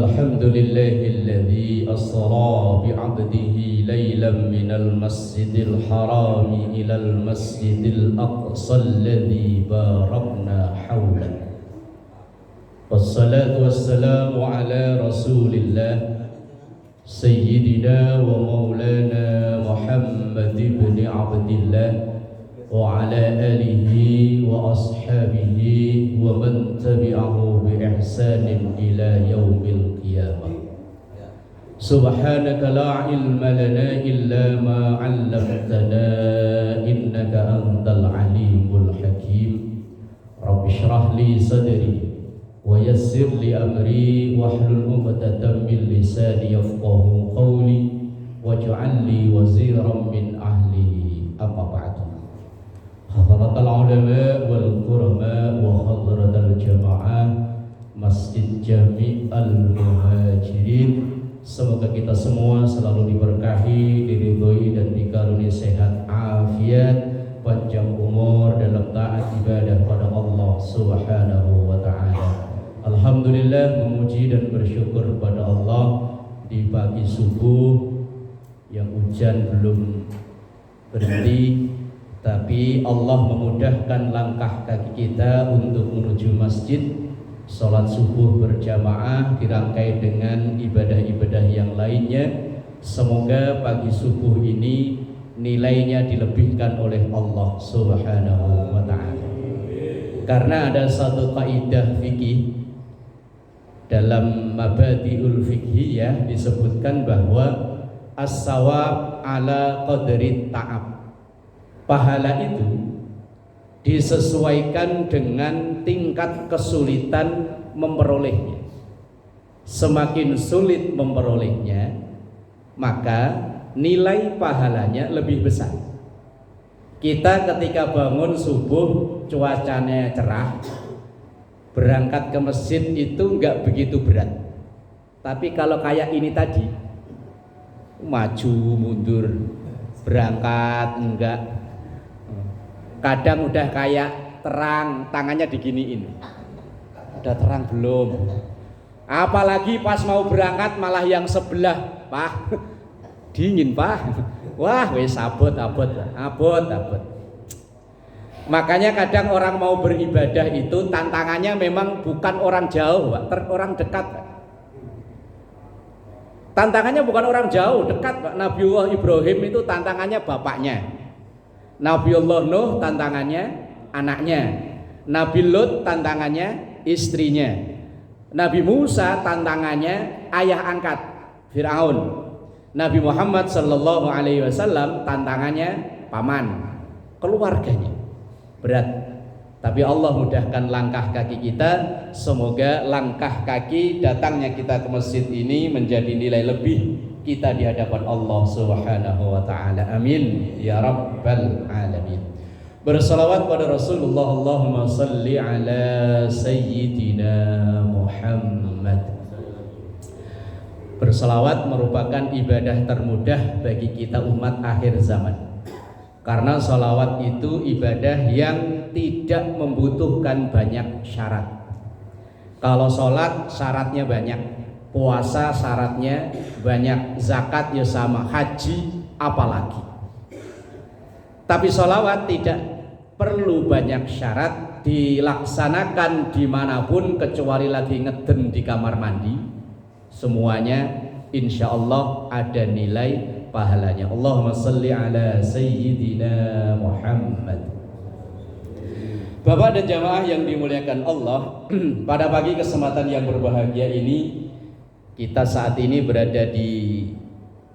الحمد لله الذي أسرى بعبده ليلا من المسجد الحرام إلى المسجد الأقصى الذي باركنا حوله والصلاة والسلام على رسول الله سيدنا ومولانا محمد بن عبد الله وعلى آله وأصحابه ومن تبعه بإحسان إلى يوم القيامة. سبحانك لا علم لنا إلا ما علمتنا إنك أنت العليم الحكيم. رب اشرح لي صدري ويسر لي أمري واحلل عقدة من لساني يفقهوا قولي واجعل لي وزيرا من أهلي. أما بعد، حضرة العلماء والكرماء وحضرة الجماعة Masjid Jami Al-Muhajirin, semoga kita semua selalu diberkahi, diridhoi dan dikaruniai sehat afiat, panjang umur dalam taat ibadah pada Allah Subhanahu wa taala. Alhamdulillah, memuji dan bersyukur pada Allah di pagi subuh yang hujan belum berhenti, tapi Allah memudahkan langkah kaki kita untuk menuju masjid. Salat subuh berjamaah dirangkai dengan ibadah-ibadah yang lainnya. Semoga pagi subuh ini nilainya dilebihkan oleh Allah Subhanahu wa ta'ala. Karena ada satu kaidah fikih dalam Mabadiul Fiqhiyah disebutkan bahwa as-sawab ala qadri ta'ab. Pahala itu disesuaikan dengan tingkat kesulitan memperolehnya. Semakin sulit memperolehnya, maka nilai pahalanya lebih besar. Kita ketika bangun subuh cuacanya cerah, berangkat ke masjid itu enggak begitu berat. Tapi kalau kayak ini tadi, maju mundur, berangkat enggak, kadang udah kayak terang, tangannya diginiin, udah terang belum, apalagi pas mau berangkat malah yang sebelah, Pak, dingin Pak, wah wes abot. Makanya kadang orang mau beribadah itu tantangannya memang bukan orang jauh, Pak, orang dekat, Pak. Tantangannya bukan orang jauh, dekat, Pak. Nabiullah Ibrahim itu tantangannya bapaknya, Nabiullah Nuh tantangannya anaknya, Nabi Lut tantangannya istrinya, Nabi Musa tantangannya ayah angkat Fir'aun, Nabi Muhammad sallallahu alaihi wasallam tantangannya paman, keluarganya. Berat. Tapi Allah mudahkan langkah kaki kita. Semoga langkah kaki datangnya kita ke masjid ini menjadi nilai lebih kita di hadapan Allah Subhanahu wa taala. Amin ya rabbal alamin. Bersalawat pada Rasulullah, Allahumma salli ala sayyidina Muhammad. Bersalawat merupakan ibadah termudah bagi kita umat akhir zaman. Karena salawat itu ibadah yang tidak membutuhkan banyak syarat. Kalau sholat syaratnya banyak, puasa syaratnya banyak, zakat ya sama, haji apalagi. Tapi sholawat tidak perlu banyak syarat, dilaksanakan dimanapun kecuali lagi ngeden di kamar mandi, semuanya insya Allah ada nilai pahalanya. Allahumma salli ala sayyidina Muhammad. Bapak dan jamaah yang dimuliakan Allah, pada pagi kesempatan yang berbahagia ini, kita saat ini berada di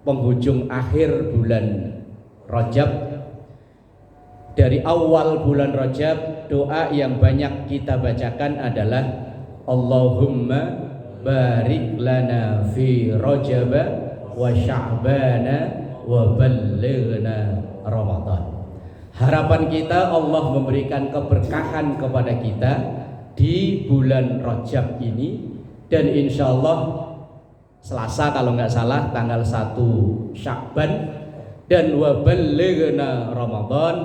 penghujung akhir bulan Rajab. Dari awal bulan Rajab, doa yang banyak kita bacakan adalah Allahumma barik lana fi Rajab wa Sya'bana wa ballighna Ramadan. Harapan kita Allah memberikan keberkahan kepada kita di bulan Rajab ini, dan insya Allah Selasa kalau nggak salah tanggal 1 Sya'ban, dan wa ballighna Ramadan,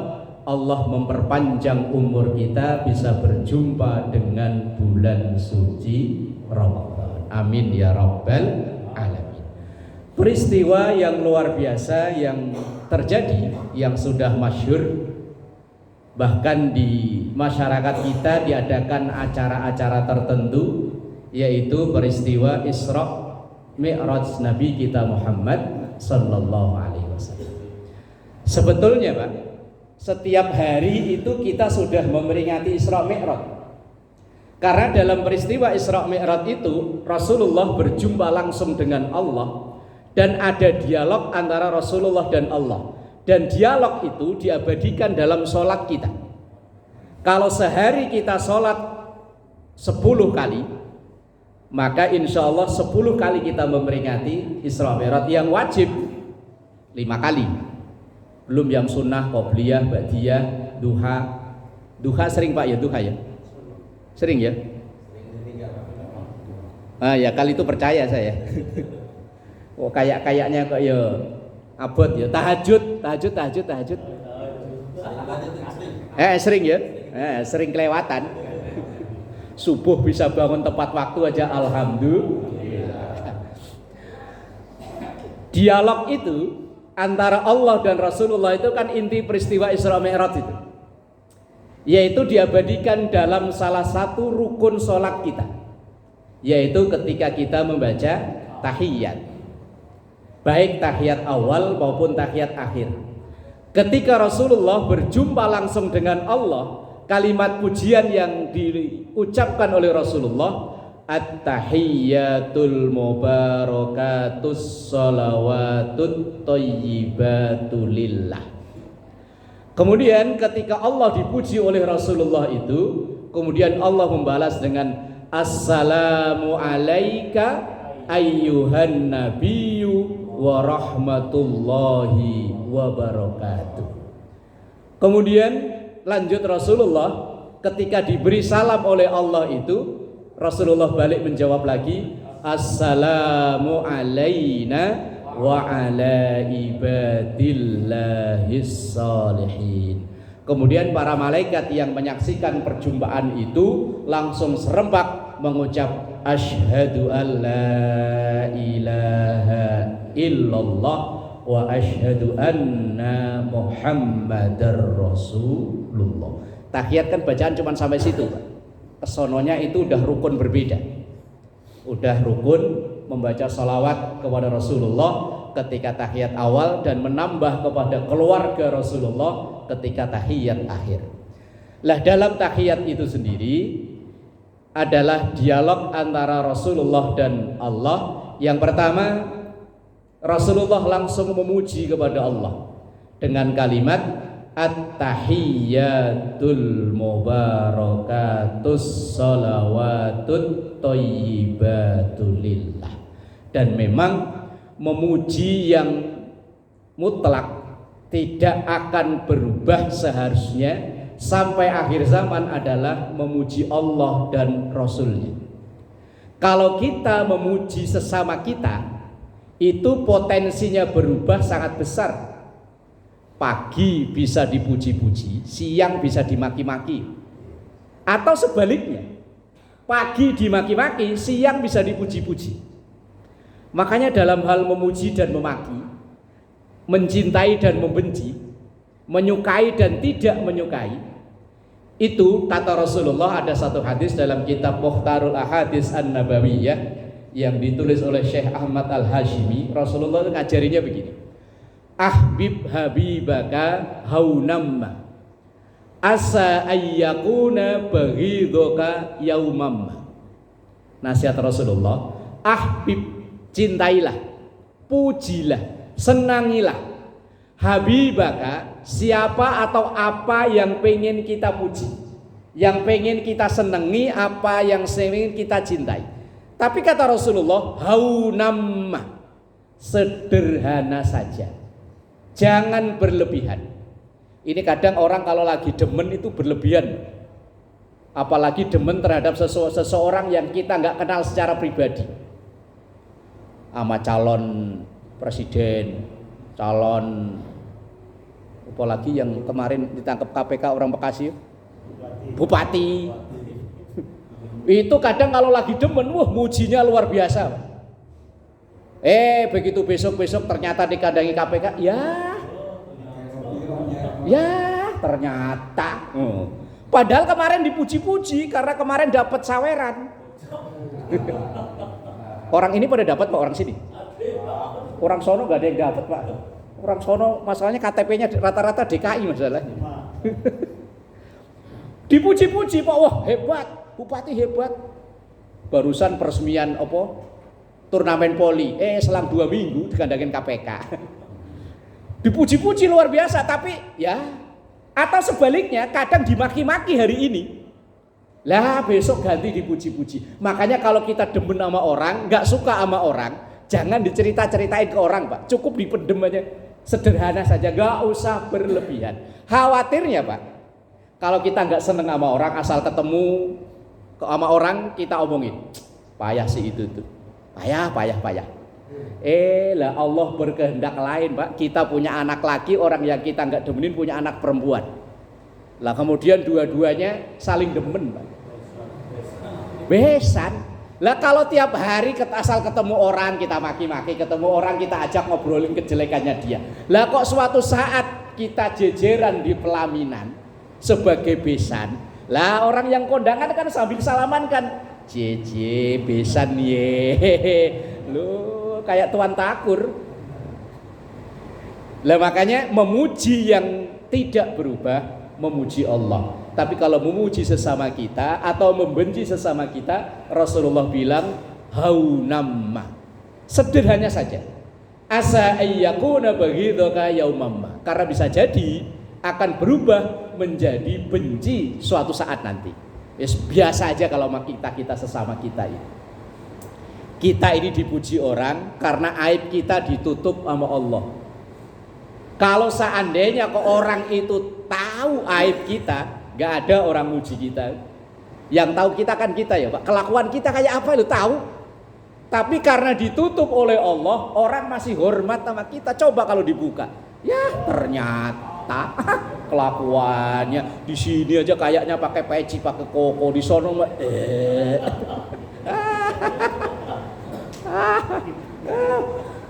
Allah memperpanjang umur kita bisa berjumpa dengan bulan suci Ramadan. Amin ya rabbal alamin. Peristiwa yang luar biasa yang terjadi, yang sudah masyhur, bahkan di masyarakat kita diadakan acara-acara tertentu, yaitu peristiwa Isra Mi'raj Nabi kita Muhammad sallallahu alaihi wasallam. Sebetulnya Pak, setiap hari itu kita sudah memperingati Isra Mi'raj. Karena dalam peristiwa Isra Mi'raj itu Rasulullah berjumpa langsung dengan Allah dan ada dialog antara Rasulullah dan Allah. Dan dialog itu diabadikan dalam sholat kita. Kalau sehari kita sholat 10 kali, maka insya Allah 10 kali kita memperingati Isra Mi'raj. Yang wajib 5 kali, belum yang sunnah, qobliyah, ba'diyah, duha. Duha sering Pak ya, duha ya? Sering ya? Ya kali itu percaya saya. Oh kayaknya kok ya abot ya. Tahajud. Sering ya? Sering kelewatan. Subuh bisa bangun tepat waktu aja, alhamdulillah. Dialog itu antara Allah dan Rasulullah itu kan inti peristiwa Isra Mi'raj itu, yaitu diabadikan dalam salah satu rukun sholat kita, yaitu ketika kita membaca tahiyat, baik tahiyat awal maupun tahiyat akhir. Ketika Rasulullah berjumpa langsung dengan Allah, kalimat pujian yang diucapkan oleh Rasulullah, at-tahiyyatul mubarakatus sholawatut thayyibatu lillah. Kemudian ketika Allah dipuji oleh Rasulullah itu, kemudian Allah membalas dengan assalamu alaika ayyuhan nabiyyu wa rahmatullahi wa barakatuh. Kemudian lanjut Rasulullah ketika diberi salam oleh Allah itu, Rasulullah balik menjawab lagi assalamu alaina wa ala ibadillahis salihin. Kemudian para malaikat yang menyaksikan perjumpaan itu langsung serempak mengucap asyhadu an la ilaha illallah wa asyhadu anna muhammadar rasulullah. Tahiyat kan bacaan cuma sampai situ Pak. Kesononya itu udah rukun berbeda. Udah rukun membaca salawat kepada Rasulullah ketika tahiyat awal dan menambah kepada keluarga Rasulullah ketika tahiyat akhir. Lah dalam tahiyat itu sendiri adalah dialog antara Rasulullah dan Allah. Yang pertama, Rasulullah langsung memuji kepada Allah dengan kalimat at-tahiyyatul mubarakatus sholawatut thayyibatu lillah. Dan memang memuji yang mutlak tidak akan berubah seharusnya sampai akhir zaman adalah memuji Allah dan Rasulnya. Kalau kita memuji sesama kita, itu potensinya berubah sangat besar. Pagi bisa dipuji-puji, siang bisa dimaki-maki. Atau sebaliknya, pagi dimaki-maki, siang bisa dipuji-puji. Makanya dalam hal memuji dan memaki, mencintai dan membenci, menyukai dan tidak menyukai, itu kata Rasulullah, ada satu hadis dalam kitab Mukhtarul Ahadits An-Nabawiyah yang ditulis oleh Syekh Ahmad Al-Hashimi. Rasulullah ngajarinya begini, ahbib habibaka haunamma asa ayyakuna baghidhoka yaumamma. Nasihat Rasulullah, ahbib, cintailah, pujilah, senangilah, habibaka, siapa atau apa yang pengen kita puji, yang pengen kita senangi, apa yang pengen kita cintai. Tapi kata Rasulullah, haunamma, sederhana saja, jangan berlebihan. Ini kadang orang kalau lagi demen itu berlebihan, apalagi demen terhadap seseorang yang kita nggak kenal secara pribadi, sama calon presiden, calon Apalagi yang kemarin ditangkap KPK orang Bekasi, bupati. Itu kadang kalau lagi demen, wah mujinya luar biasa. Begitu besok ternyata dikandangi KPK, ya ternyata. Padahal kemarin dipuji-puji karena kemarin dapat saweran. Orang ini pada dapat Pak, orang sini. Orang sono nggak ada yang dapat Pak. Orang sono masalahnya KTP-nya rata-rata DKI masalahnya. Dipuji-puji Pak, wah hebat, bupati hebat. Barusan peresmian turnamen poli, selang 2 minggu dikandangin KPK. Dipuji-puji luar biasa, tapi ya, atau sebaliknya kadang dimaki-maki hari ini. Lah besok ganti dipuji-puji. Makanya kalau kita demen sama orang, nggak suka sama orang, jangan dicerita-ceritain ke orang Pak. Cukup dipendem aja. Sederhana saja, gak usah berlebihan. Khawatirnya Pak, kalau kita nggak seneng sama orang, asal ketemu sama orang kita omongin, payah sih itu tuh, payah. Lah Allah berkehendak lain Pak. Kita punya anak laki, orang yang kita nggak demenin punya anak perempuan. Lah kemudian dua-duanya saling demen Pak. Besan. Lah kalau tiap hari asal ketemu orang kita maki-maki, ketemu orang kita ajak ngobrolin kejelekannya dia. Lah kok suatu saat kita jejeran di pelaminan sebagai besan. Lah orang yang kondangan kan sambil salaman kan, jeje besan ye. Lu kayak tuan takur. Lah makanya memuji yang tidak berubah, memuji Allah. Tapi kalau memuji sesama kita atau membenci sesama kita, Rasulullah bilang haunamma. Sederhana saja. Asa ayyakuna baghidaka yaumamma. Karena bisa jadi akan berubah menjadi benci suatu saat nanti. Biasa aja kalau kita sesama kita ini. Kita ini dipuji orang karena aib kita ditutup sama Allah. Kalau seandainya kok orang itu tahu aib kita, gak ada orang muji kita. Yang tahu kita kan kita ya Pak. Kelakuan kita kayak apa lu tahu. Tapi karena ditutup oleh Allah, orang masih hormat sama kita. Coba kalau dibuka, ya ternyata kelakuannya di sini aja kayaknya pakai peci, pakai koko, di sono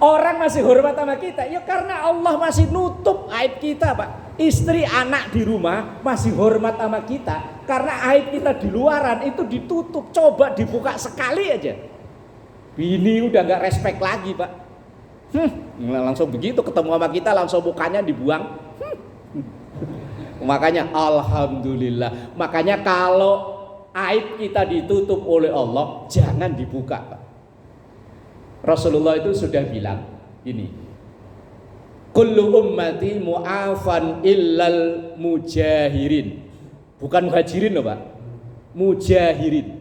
orang masih hormat sama kita. Ya karena Allah masih nutup aib kita Pak. Istri anak di rumah masih hormat sama kita karena aib kita di luaran itu ditutup. Coba dibuka sekali aja, bini udah nggak respect lagi Pak. Langsung begitu ketemu sama kita langsung mukanya dibuang. Makanya alhamdulillah. Makanya kalau aib kita ditutup oleh Allah jangan dibuka Pak. Rasulullah itu sudah bilang ini, kullu ummati mu'afan illal mujahirin. Bukan muhajirin loh Pak, mujahirin.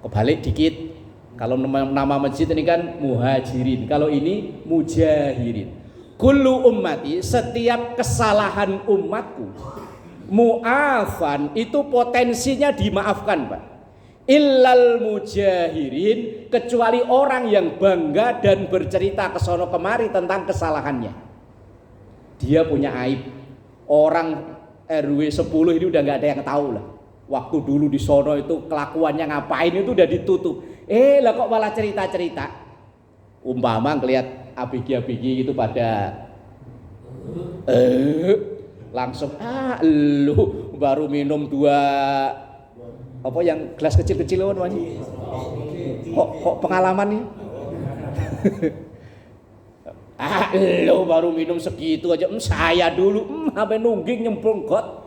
Kebalik dikit. Kalau nama masjid ini kan muhajirin, kalau ini mujahirin. Kullu ummati, setiap kesalahan umatku, mu'afan itu potensinya dimaafkan Pak. Illal mujahirin, kecuali orang yang bangga dan bercerita kesono kemari tentang kesalahannya. Dia punya aib. Orang RW 10 ini udah nggak ada yang tahu lah. Waktu dulu di sono itu kelakuannya ngapain itu udah ditutup. Lah kok malah cerita-cerita. Umpama ngeliat abg-abg itu pada langsung lu baru minum 2 apa yang gelas kecil-kecil namanya? Kok pengalaman nih? Lo baru minum segitu aja. Saya dulu sampai nungging nyemplung got.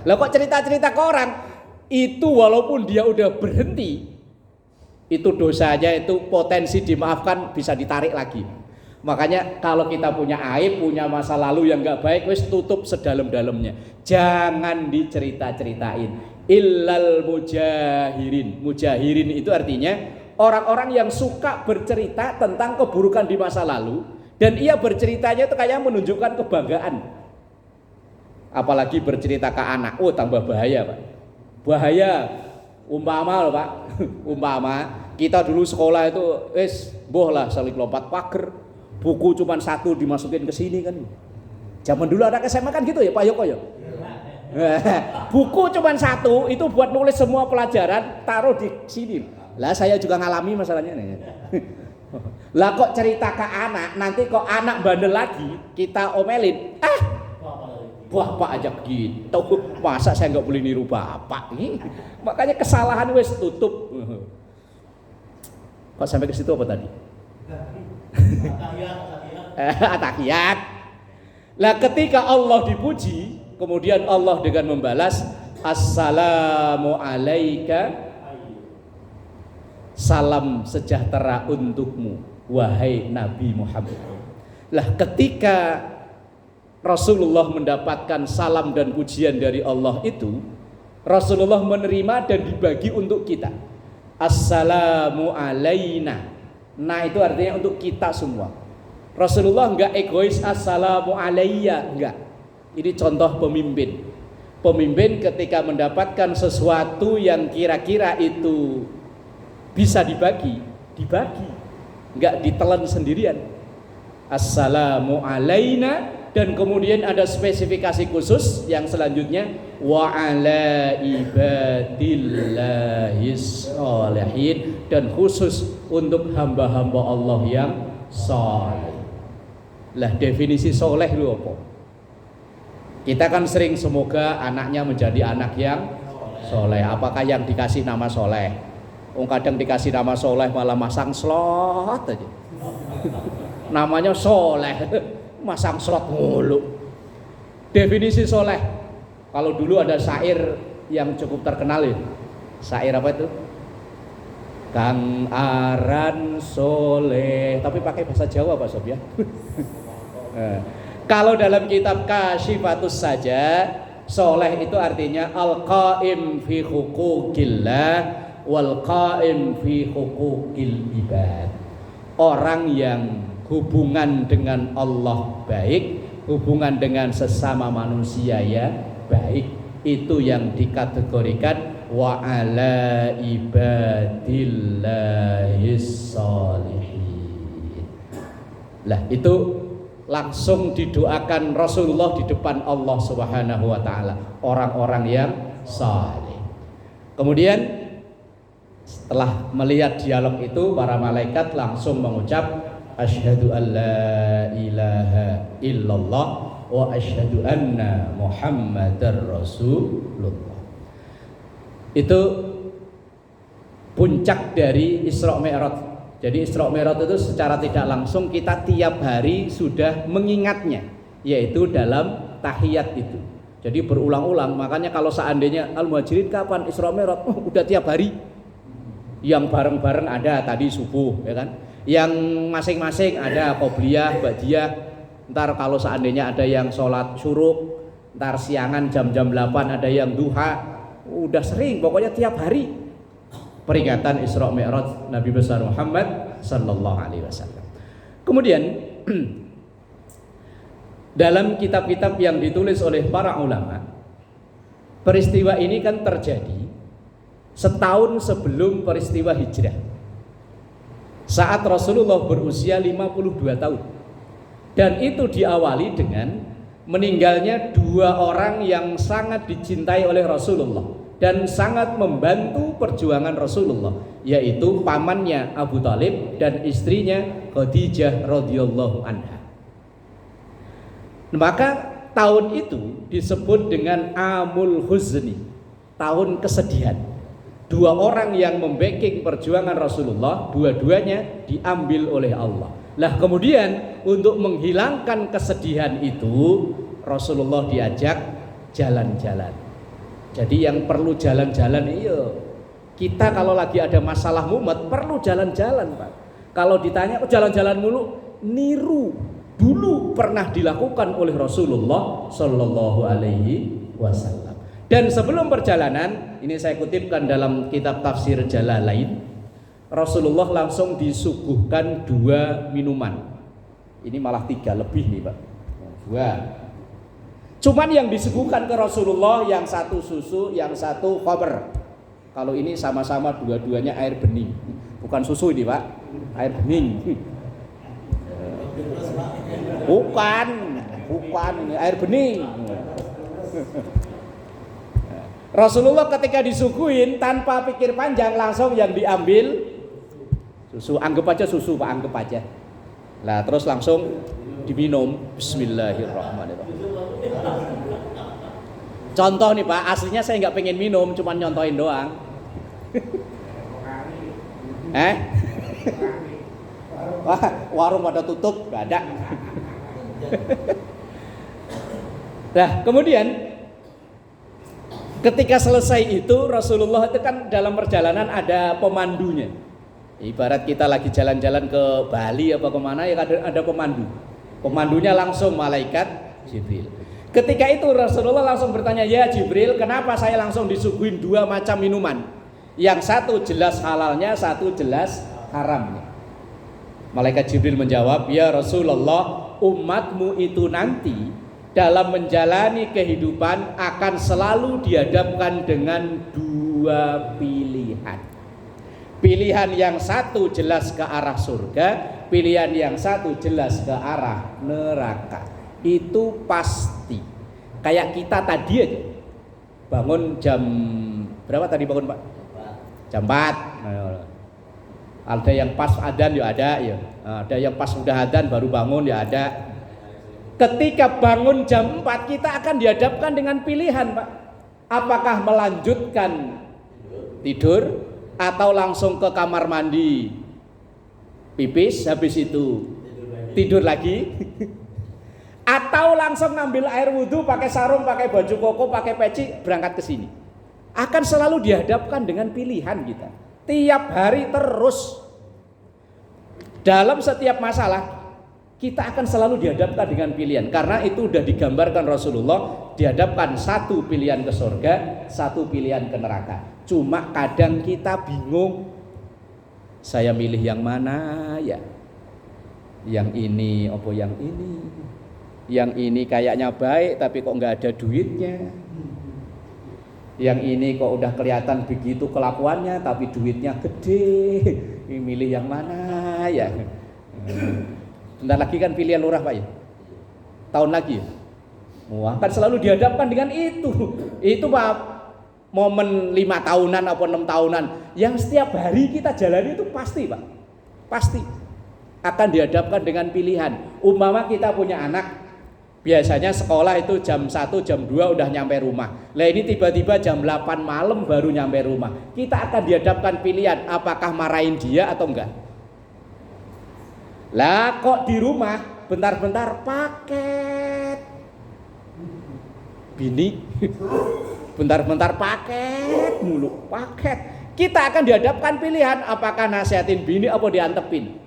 Lah kok cerita-cerita ke orang? Itu walaupun dia udah berhenti, itu dosanya itu potensi dimaafkan bisa ditarik lagi. Makanya kalau kita punya aib, punya masa lalu yang nggak baik, wis tutup sedalam-dalamnya. Jangan dicerita-ceritain. Illal mujahirin. Mujahirin itu artinya orang-orang yang suka bercerita tentang keburukan di masa lalu dan ia berceritanya itu kayak menunjukkan kebanggaan. Apalagi bercerita ke anak, tambah bahaya Pak. Bahaya. Umpama loh Pak, umpama kita dulu sekolah itu boh lah saling lompat pagar, buku cuma 1 dimasukin ke sini kan. Zaman dulu anak SMA kan gitu ya Pak Yoko ya. Buku cuma satu itu buat nulis semua pelajaran, taruh di sini. Lah saya juga ngalami masalahnya nih. Lah kok cerita ke anak, nanti kok anak bandel lagi, kita omelin. Bapak aja gitu. Masa saya nggak boleh niru bapak? Makanya kesalahan wes tutup. Kok sampai ke situ apa tadi? Tahiyat. Lah ketika Allah dipuji, kemudian Allah dengan membalas assalamu alaika, salam sejahtera untukmu wahai Nabi Muhammad. Lah ketika Rasulullah mendapatkan salam dan pujian dari Allah itu, Rasulullah menerima dan dibagi untuk kita. Assalamu alaina. Nah itu artinya untuk kita semua. Rasulullah enggak egois assalamu alayya, enggak. Ini contoh pemimpin. Pemimpin ketika mendapatkan sesuatu yang kira-kira itu bisa dibagi, enggak ditelan sendirian. Assalamu alaina, dan kemudian ada spesifikasi khusus yang selanjutnya wa ala ibadillahis sholihin, dan khusus untuk hamba-hamba Allah yang saleh. Lah definisi soleh lu apa? Kita kan sering semoga anaknya menjadi anak yang soleh. Apakah yang dikasih nama soleh? Kadang dikasih nama soleh malah masang slot aja. Namanya soleh, masang slot mulu. Definisi soleh. Kalau dulu ada syair yang cukup terkenal ya. Syair apa itu? Kang aran soleh, tapi pakai bahasa Jawa Pak Sob ya. Kalau dalam kitab Kasyifatus saja, soleh itu artinya al-qaim fi huquqillah wal qaim fi huquqil ibad. Orang yang hubungan dengan Allah baik, hubungan dengan sesama manusia ya baik, itu yang dikategorikan wa ala ibadillahis sholihin. Lah itu langsung didoakan Rasulullah di depan Allah Subhanahu wa taala, orang-orang yang saleh. Kemudian setelah melihat dialog itu, para malaikat langsung mengucap asyhadu an la ilaha illallah wa asyhadu anna muhammadar rasulullah. Itu puncak dari Isra Mi'raj. Jadi Isra Mi'raj itu secara tidak langsung kita tiap hari sudah mengingatnya, yaitu dalam tahiyat itu. Jadi berulang-ulang. Makanya kalau seandainya Al-Muhajirin kapan Isra Mi'raj? Udah tiap hari. Yang bareng-bareng ada tadi subuh, ya kan? Yang masing-masing ada qobliyah, ba'diyah. Ntar kalau seandainya ada yang sholat syuruk, ntar siangan jam-jam 8 ada yang duha. Udah sering, pokoknya tiap hari peringatan Isra Mi'raj Nabi besar Muhammad sallallahu alaihi wasallam. Kemudian dalam kitab-kitab yang ditulis oleh para ulama, peristiwa ini kan terjadi setahun sebelum peristiwa hijrah, saat Rasulullah berusia 52 tahun. Dan itu diawali dengan meninggalnya dua orang yang sangat dicintai oleh Rasulullah dan sangat membantu perjuangan Rasulullah, yaitu pamannya Abu Thalib dan istrinya Khadijah radhiyallahu anha. Maka tahun itu disebut dengan Amul Huzni, tahun kesedihan. Dua orang yang membacking perjuangan Rasulullah, dua-duanya diambil oleh Allah. Lah kemudian untuk menghilangkan kesedihan itu, Rasulullah diajak jalan-jalan. Jadi yang perlu jalan-jalan iya. Kita kalau lagi ada masalah mumet perlu jalan-jalan, Pak. Kalau ditanya jalan-jalan mulu, niru. Dulu pernah dilakukan oleh Rasulullah Shallallahu Alaihi Wasallam. Dan sebelum perjalanan, ini saya kutipkan dalam kitab tafsir Jalalain, Rasulullah langsung disuguhkan dua minuman. Ini malah tiga lebih nih Pak. Dua. Cuman yang disuguhkan ke Rasulullah yang satu susu, yang satu khamr. Kalau ini sama-sama dua-duanya air bening. Bukan susu ini Pak, air bening. Bukan. bukan, ini air bening. Rasulullah ketika disuguhin tanpa pikir panjang langsung yang diambil susu, anggap aja susu Pak, anggap aja. Lah terus langsung diminum. Bismillahirrahmanirrahim. Contoh nih Pak, aslinya saya nggak pengen minum, cuma nyontohin doang. Wah, warung pada tutup, nggak ada. Nah, kemudian ketika selesai itu Rasulullah itu kan dalam perjalanan ada pemandunya. Ibarat kita lagi jalan-jalan ke Bali apa kemana ya ada pemandu. Pemandunya langsung malaikat Jibril. Ketika itu Rasulullah langsung bertanya, ya Jibril, kenapa saya langsung disuguhin dua macam minuman? Yang satu jelas halalnya, satu jelas haramnya. Malaikat Jibril menjawab, ya Rasulullah, umatmu itu nanti dalam menjalani kehidupan akan selalu dihadapkan dengan dua pilihan. Pilihan yang satu jelas ke arah surga, pilihan yang satu jelas ke arah neraka. Itu pasti. Kayak kita tadi aja bangun jam berapa tadi bangun Pak? Jam 4. Ada yang pas adzan ya ada ya. Ada yang pas sudah adzan baru bangun ya ada. Ketika bangun jam 4 kita akan dihadapkan dengan pilihan Pak. Apakah melanjutkan tidur atau langsung ke kamar mandi pipis habis itu tidur lagi atau langsung ngambil air wudhu pakai sarung, pakai baju koko, pakai peci berangkat ke sini. Akan selalu dihadapkan dengan pilihan kita. Tiap hari terus dalam setiap masalah kita akan selalu dihadapkan dengan pilihan. Karena itu sudah digambarkan Rasulullah, dihadapkan satu pilihan ke surga, satu pilihan ke neraka. Cuma kadang kita bingung, saya milih yang mana ya? Yang ini apa yang ini? Yang ini kayaknya baik tapi kok nggak ada duitnya. Yang ini kok udah kelihatan begitu kelakuannya tapi duitnya gede. Ini milih yang mana ya? Bentar lagi kan pilihan lurah Pak ya? Tahun lagi ya? Wah, kan selalu dihadapkan dengan itu. Itu Pak, momen 5 tahunan atau 6 tahunan yang setiap hari kita jalani itu pasti Pak. Pasti akan dihadapkan dengan pilihan. Umpama kita punya anak, biasanya sekolah itu jam 1, jam 2 udah nyampe rumah. Lah ini tiba-tiba jam 8 malam baru nyampe rumah. Kita akan dihadapkan pilihan, apakah marahin dia atau enggak. Lah kok di rumah bentar-bentar paket bini, bentar-bentar paket mulu, paket. Kita akan dihadapkan pilihan, apakah nasihatin bini apa diantepin.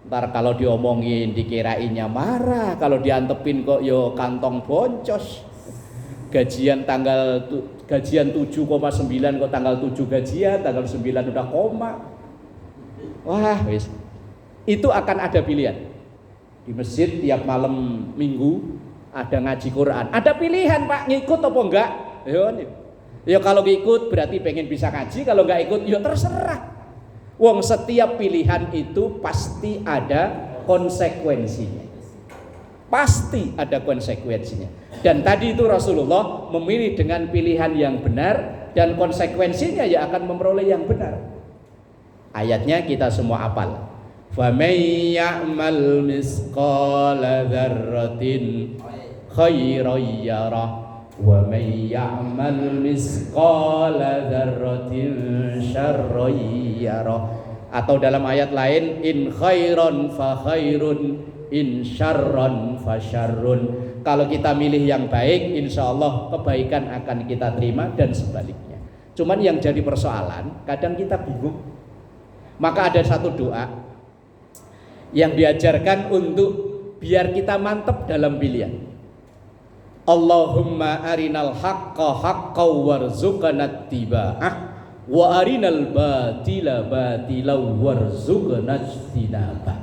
Ntar kalau diomongin dikirainnya marah, kalau diantepin kok yo kantong boncos. Gajian 7,9 kok tanggal 7 gajian, tanggal 9 udah koma. Wah, wis. Itu akan ada pilihan. Di masjid tiap malam minggu ada ngaji Quran. Ada pilihan Pak, ngikut apa enggak? Ya kalau ngikut berarti pengen bisa ngaji, kalau enggak ikut ya terserah. Wong setiap pilihan itu pasti ada konsekuensinya. Pasti ada konsekuensinya. Dan tadi itu Rasulullah memilih dengan pilihan yang benar dan konsekuensinya ya akan memperoleh yang benar. Ayatnya kita semua hafal. فَمَنْ يَعْمَلْ مِثْقَالَ ذَرَّةٍ خَيْرًا يَرَهُ وَمَنْ يَعْمَلْ مِثْقَالَ ذَرَّةٍ شَرًّا يَرَهُ. Atau dalam ayat lain, in khairon fa khairun, in syarron fa syarrun. Kalau kita milih yang baik, insya Allah kebaikan akan kita terima dan sebaliknya. Cuman yang jadi persoalan, kadang kita bingung. Maka ada satu doa yang diajarkan untuk biar kita mantap dalam pilihan. Allahumma arinal haqqa haqqan warzuqna ittiba'ah wa arinal batila batila warzuqna ijtinabah.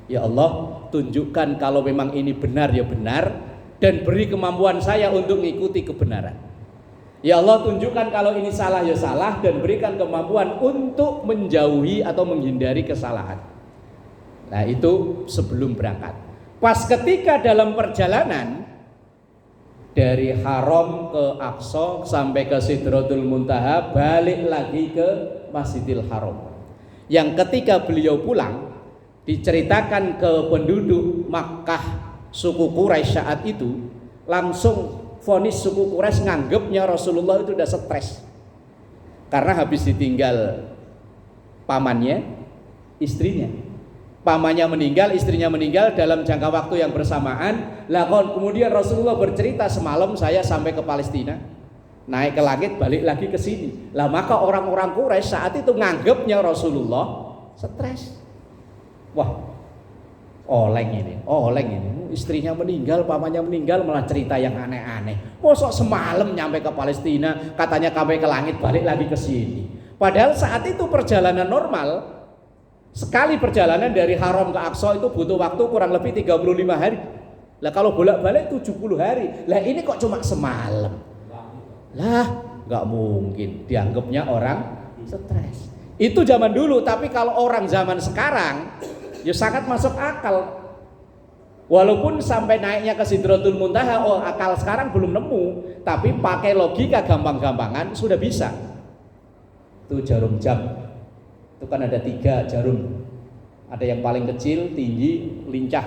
Ya Allah, tunjukkan kalau memang ini benar ya benar dan beri kemampuan saya untuk mengikuti kebenaran. Ya Allah, tunjukkan kalau ini salah ya salah dan berikan kemampuan untuk menjauhi atau menghindari kesalahan. Nah itu sebelum berangkat. Pas ketika dalam perjalanan Dari Haram ke Aqsa sampai ke Sidratul Muntaha, balik lagi ke Masjidil Haram. Yang ketika beliau pulang, diceritakan ke penduduk Makkah suku Quraisy saat itu, langsung vonis suku Quraisy nganggepnya Rasulullah itu udah stres karena habis ditinggal pamannya, istrinya. Pamannya meninggal, istrinya meninggal dalam jangka waktu yang bersamaan. Kemudian Rasulullah bercerita, semalam saya sampai ke Palestina, naik ke langit, balik lagi ke sini. Maka orang-orang Quraisy saat itu nganggepnya Rasulullah stres. Wah, oleng ini. Istrinya meninggal, pamannya meninggal, malah cerita yang aneh-aneh. Mosok semalam nyampe ke Palestina, katanya sampai ke langit, balik lagi ke sini. Padahal saat itu perjalanan normal. Sekali perjalanan dari Haram ke Aqsa itu butuh waktu kurang lebih 35 hari. Kalau bolak-balik 70 hari. Ini kok cuma semalam. Nggak mungkin, dianggapnya orang stres. Itu zaman dulu, tapi kalau orang zaman sekarang ya sangat masuk akal. Walaupun sampai naiknya ke Sidratul Muntaha, akal sekarang belum nemu, tapi pakai logika gampang-gampangan sudah bisa. Itu jarum jam. Itu kan ada 3 jarum, ada yang paling kecil, tinggi, lincah,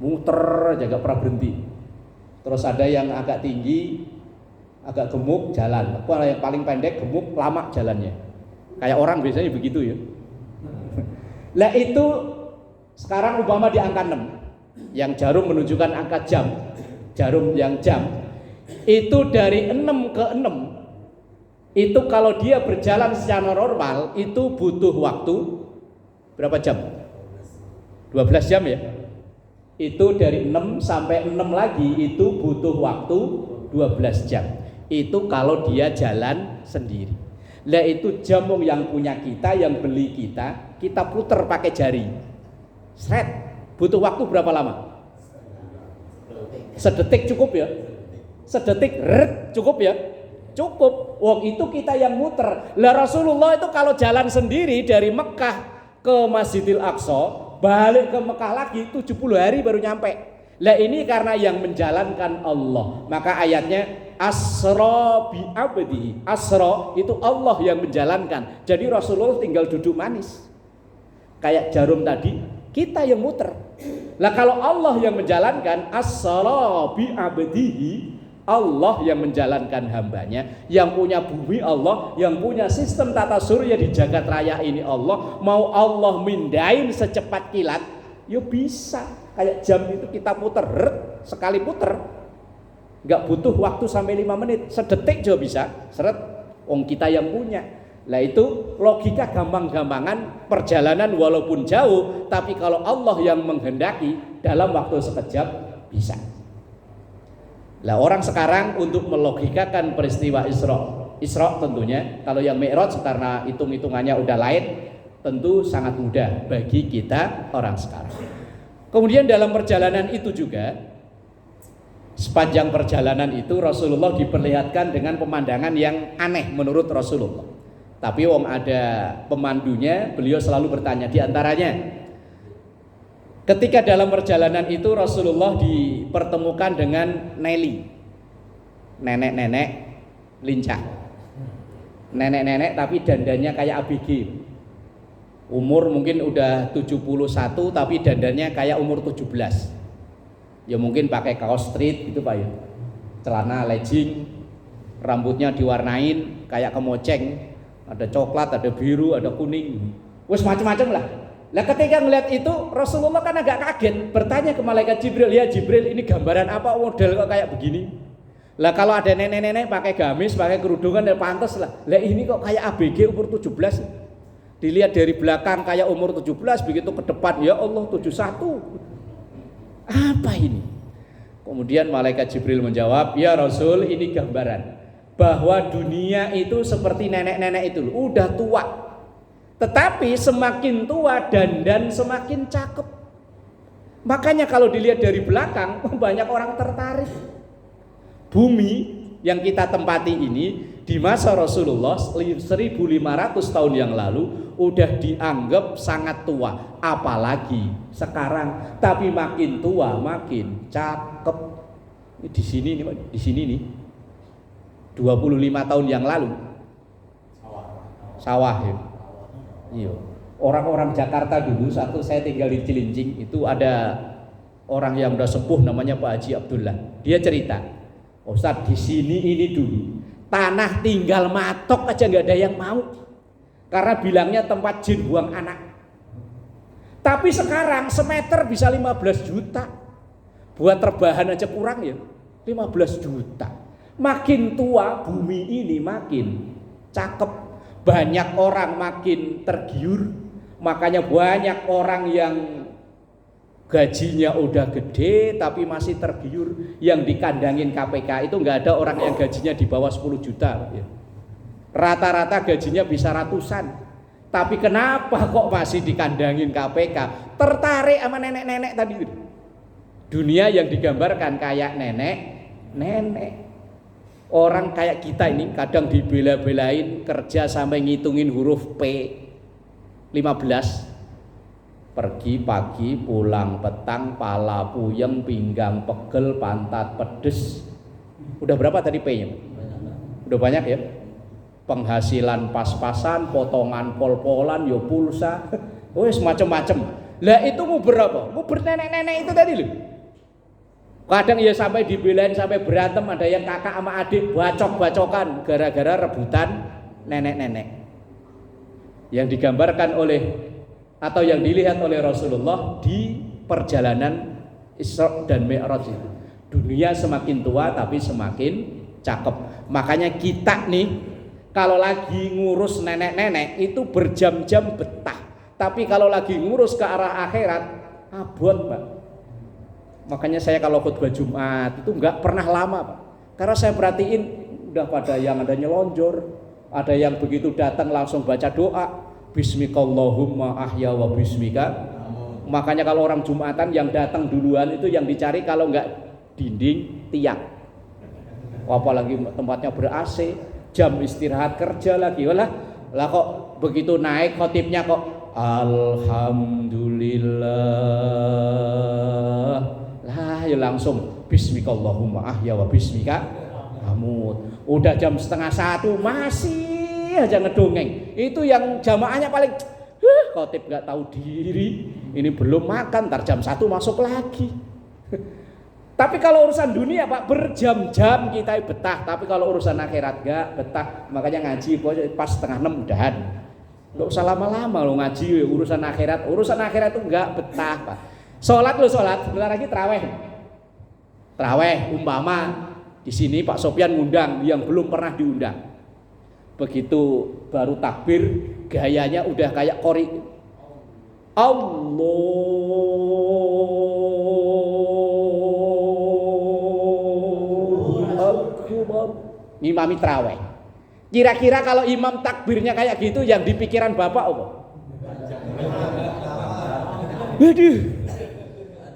muter aja gak pernah berhenti. Terus ada yang agak tinggi, agak gemuk, jalan. Yang paling pendek, gemuk, lama jalannya. Kayak orang biasanya begitu ya. Itu sekarang umpama di angka 6, yang jarum menunjukkan angka jam, jarum yang jam itu dari 6 ke 6. Itu kalau dia berjalan secara normal itu butuh waktu berapa jam? 12 jam ya. Itu dari 6 sampai 6 lagi itu butuh waktu 12 jam. Itu kalau dia jalan sendiri. Itu jamu yang punya kita, yang beli kita puter pakai jari. Sret, butuh waktu berapa lama? Sedetik cukup ya? Sedetik cukup ya? Cukup. Itu kita yang muter. Rasulullah itu kalau jalan sendiri dari Mekah ke Masjidil Aqsa, balik ke Mekah lagi 70 hari baru nyampe. Ini karena yang menjalankan Allah. Maka ayatnya asra bi abdihi. Asra itu Allah yang menjalankan. Jadi Rasulullah tinggal duduk manis. Kayak jarum tadi, kita yang muter. Kalau Allah yang menjalankan, asra bi abdihi, Allah yang menjalankan hambanya, yang punya bumi Allah, yang punya sistem tata surya di jagat raya ini Allah. Mau Allah mindahin secepat kilat, ya bisa. Kayak jam itu kita puter, sekali puter, nggak butuh waktu sampai 5 menit, sedetik juga bisa. Seret, kita yang punya. Itu logika gampang-gampangan perjalanan walaupun jauh, tapi kalau Allah yang menghendaki dalam waktu sekejap bisa. Orang sekarang untuk melogikakan peristiwa Isra tentunya, kalau yang Mi'raj karena hitung-hitungannya udah lain, tentu sangat mudah bagi kita orang sekarang. Kemudian dalam perjalanan itu juga, sepanjang perjalanan itu Rasulullah diperlihatkan dengan pemandangan yang aneh menurut Rasulullah. Tapi ada pemandunya, beliau selalu bertanya. Di antaranya, ketika dalam perjalanan itu Rasulullah dipertemukan dengan Nelly, nenek-nenek lincah, nenek-nenek tapi dandannya kayak ABG, umur mungkin udah 71 tapi dandannya kayak umur 17. Ya mungkin pakai kaos street gitu Pak ya, celana legging, rambutnya diwarnain kayak kemoceng, ada coklat, ada biru, ada kuning, wes macam-macam lah. Ketika ngeliat itu Rasulullah kan agak kaget, bertanya ke malaikat Jibril, ya Jibril ini gambaran apa, model kok kayak begini? Kalau ada nenek-nenek pakai gamis, pakai kerudungan, ya pantas lah. Ini kok kayak ABG umur 17. Dilihat dari belakang kayak umur 17, begitu ke depan ya Allah 71. Apa ini? Kemudian malaikat Jibril menjawab, ya Rasul, ini gambaran bahwa dunia itu seperti nenek-nenek itu, udah tua. Tetapi semakin tua dandan semakin cakep. Makanya kalau dilihat dari belakang banyak orang tertarik. Bumi yang kita tempati ini di masa Rasulullah 1500 tahun yang lalu udah dianggap sangat tua. Apalagi sekarang. Tapi makin tua makin cakep. Ini di sini nih 25 tahun yang lalu sawah ya. Iya. Orang-orang Jakarta dulu satu saya tinggal di Cilincing itu ada orang yang udah sepuh namanya Pak Haji Abdullah. Dia cerita, Ustadz di sini ini dulu tanah tinggal matok aja nggak ada yang mau karena bilangnya tempat jin buang anak. Tapi sekarang semeter bisa 15 juta. Buat rebahan aja kurang ya 15 juta. Makin tua bumi ini makin cakep. Banyak orang makin tergiur. Makanya banyak orang yang gajinya udah gede tapi masih tergiur. Yang dikandangin KPK itu nggak ada orang yang gajinya di bawah 10 juta ya. Rata-rata gajinya bisa ratusan. Tapi kenapa kok masih dikandangin KPK? Tertarik sama nenek-nenek tadi itu. Dunia yang digambarkan kayak nenek. Orang kayak kita ini kadang dibela-belain kerja sampai ngitungin huruf P 15. Pergi pagi, pulang petang, pala puyeng, pinggang pegel, pantat pedes. Udah berapa tadi P-nya? Udah banyak ya? Penghasilan pas-pasan, potongan pol-polan, yo pulsa, wes macem-macem. Lah itu nguber apa? Nguber nenek-nenek itu tadi loh. Kadang ya sampai dibelain sampai berantem, ada yang kakak sama adik bacok-bacokan gara-gara rebutan nenek-nenek. Yang digambarkan oleh atau yang dilihat oleh Rasulullah di perjalanan Isra dan Mi'raj itu. Dunia semakin tua tapi semakin cakep. Makanya kita nih kalau lagi ngurus nenek-nenek itu berjam-jam betah. Tapi kalau lagi ngurus ke arah akhirat abot, Pak. Makanya saya kalau khutbah Jumat itu nggak pernah lama, Pak. Karena saya perhatiin udah pada yang ada nyelonjor, ada yang begitu datang langsung baca doa, Bismikallahumma ahya wa bismika. Makanya kalau orang Jumatan yang datang duluan itu yang dicari kalau nggak dinding, tiang. Apalagi tempatnya ber-AC, jam istirahat kerja lagi, lah kok begitu naik khotibnya kok Alhamdulillah. Lah ya langsung Bismikallahumma ahya wa bismika amut. Udah jam 12:30 masih aja ngedongeng. Itu yang jamaahnya paling khotib nggak tahu diri. Ini belum makan, ntar jam 1 masuk lagi. Tapi kalau urusan dunia Pak berjam-jam kita betah. Tapi kalau urusan akhirat nggak betah. Makanya ngaji pas 5:30 udahan. Nggak usah lama-lama lo ngaji urusan akhirat. Urusan akhirat itu nggak betah Pak. Sholat, sebentar lagi terawih umpama di sini Pak Sofyan ngundang yang belum pernah diundang. Begitu baru takbir gayanya udah kayak kori. Allahu Akbar. Ngimami terawih. Kira-kira kalau imam takbirnya kayak gitu yang di pikiran Bapak apa?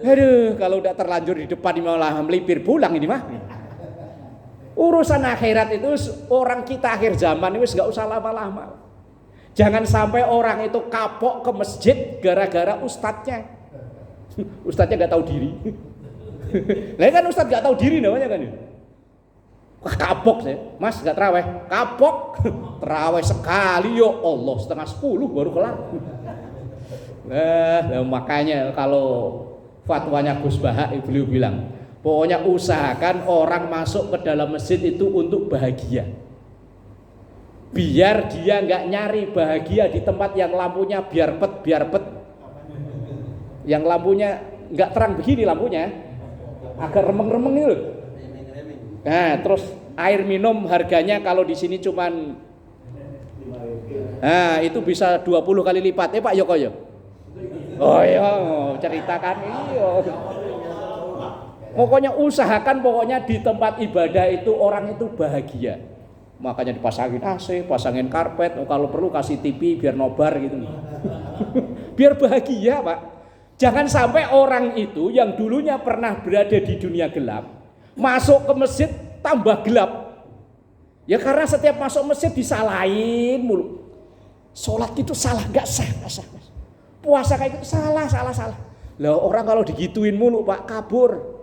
Aduh, kalau udah terlanjur di depan ini malah melipir pulang ini mah. Urusan akhirat itu orang kita akhir zaman ini nggak usah lama-lama. Jangan sampai orang itu kapok ke masjid gara-gara ustadznya. Ustadznya nggak tahu diri. Lah kan ustadz nggak tahu diri namanya kan. Wah, kapok saya, Mas nggak terawih. Kapok, terawih sekali yo Allah 9:30 baru kelar. Nah, makanya kalau fatwanya Gus Bahak beliau bilang, pokoknya usahakan orang masuk ke dalam masjid itu untuk bahagia. Biar dia nggak nyari bahagia di tempat yang lampunya biar pet. Yang lampunya nggak terang begini lampunya, agak remeng-remeng itu. Nah, terus air minum harganya kalau di sini cuman, nah itu bisa 20 kali lipat. Pak Yoko yo. Oh iya, ceritakan iya. Pokoknya usahakan pokoknya di tempat ibadah itu orang itu bahagia. Makanya dipasangin AC, pasangin karpet, kalau perlu kasih TV biar nobar gitu. Biar bahagia, Pak. Jangan sampai orang itu yang dulunya pernah berada di dunia gelap, masuk ke masjid tambah gelap. Ya karena setiap masuk masjid disalahin mulu. Sholat itu salah, enggak sah. Puasa kayak gitu salah. Lah orang kalau digituin mulu Pak kabur.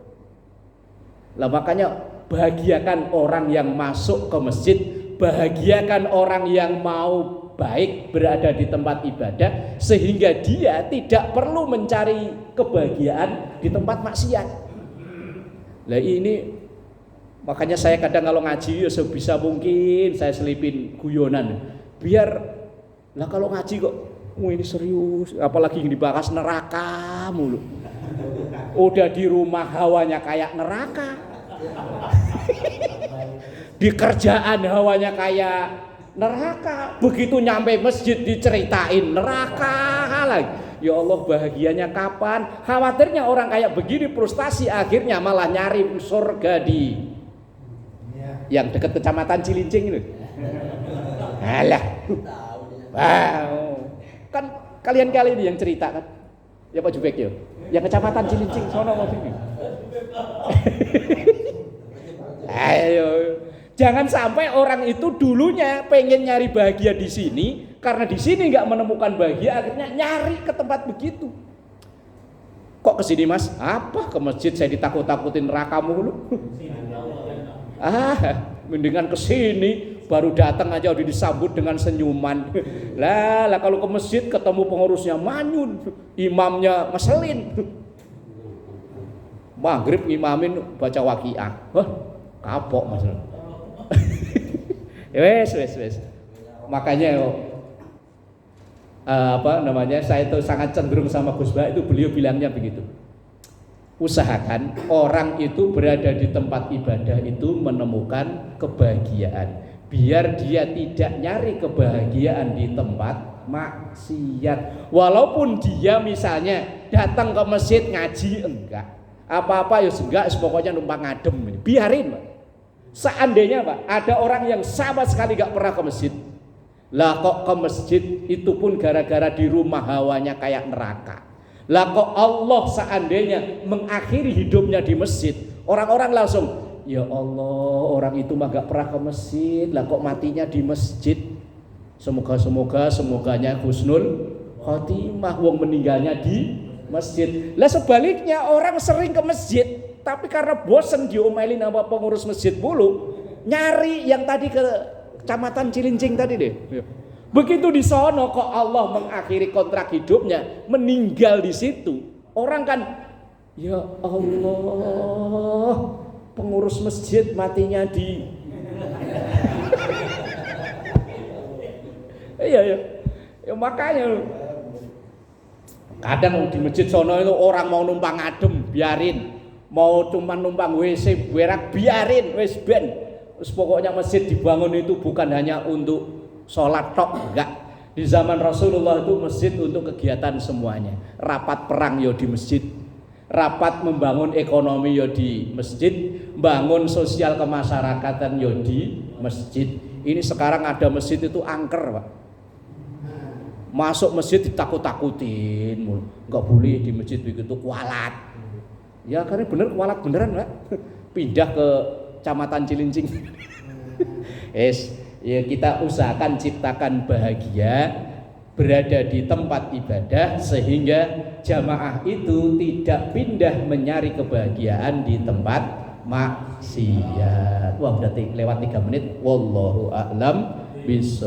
Lah makanya bahagiakan orang yang masuk ke masjid, bahagiakan orang yang mau baik berada di tempat ibadah, sehingga dia tidak perlu mencari kebahagiaan di tempat maksiat. Lah ini makanya saya kadang kalau ngaji ya sebisa mungkin saya selipin guyonan, biar lah kalau ngaji kok ini serius, apalagi yang dibahas neraka mulu. Udah di rumah hawanya kayak neraka, di kerjaan hawanya kayak neraka, begitu nyampe masjid diceritain neraka lagi. Ya Allah, bahagianya kapan? Khawatirnya orang kayak begini frustasi, akhirnya malah nyari surga di yang dekat kecamatan Cilincing itu. Alah, wow. Kan kalian-kalian ini yang cerita kan, ya Pak Jubek ya, yang kecamatan Cilincing sono mau sini. Ayo. Jangan sampai orang itu dulunya pengen nyari bahagia di sini, karena di sini nggak menemukan bahagia, akhirnya nyari ke tempat begitu. Kok ke sini Mas? Apa ke masjid saya ditakut-takutin neraka mulu. Mendingan ke sini, baru datang aja udah disambut dengan senyuman. Lah kalau ke masjid ketemu pengurusnya manyun, imamnya ngeselin. Maghrib ngimamin baca waqiah. Kapok Mas. Wes. Makanya saya itu sangat cenderung sama Gus Bah, itu beliau bilangnya begitu. Usahakan orang itu berada di tempat ibadah itu menemukan kebahagiaan, biar dia tidak nyari kebahagiaan di tempat maksiat. Walaupun dia misalnya datang ke masjid ngaji enggak, apa-apa ya enggak, pokoknya numpang ngadem, biarin Pak. Seandainya Pak, ada orang yang sama sekali gak pernah ke masjid, lah kok ke masjid itu pun gara-gara di rumah hawanya kayak neraka. Lah kok Allah seandainya mengakhiri hidupnya di masjid, orang-orang langsung, ya Allah, orang itu mah gak pernah ke masjid, lah kok matinya di masjid. Semoganya husnul khotimah, wong meninggalnya di masjid. Lah sebaliknya, orang sering ke masjid tapi karena bosen diomelin sama pengurus masjid mulu, nyari yang tadi ke kecamatan Cilincing tadi deh. Begitu di sono kok Allah mengakhiri kontrak hidupnya, meninggal di situ. Orang kan, ya Allah, pengurus masjid matinya di iya. Ya makanya kadang di masjid sono itu orang mau numpang adem, biarin. Mau cuma numpang WC berak, biarin, wis ben. Pokoknya masjid dibangun itu bukan hanya untuk sholat tok, enggak. Di zaman Rasulullah itu masjid untuk kegiatan semuanya. Rapat perang yo di masjid, rapat membangun ekonomi yo di masjid, bangun sosial kemasyarakatan yo di masjid. Ini sekarang ada masjid itu angker Pak. Masuk masjid ditakut-takutin, nggak boleh di masjid begitu, kualat. Ya karena bener kualat beneran Pak. Pindah ke kecamatan Cilincing. Ya kita usahakan ciptakan bahagia berada di tempat ibadah, sehingga jamaah itu tidak pindah mencari kebahagiaan di tempat maksiat. Wah udah lewat 3 menit. Wallahu a'lam bishawab.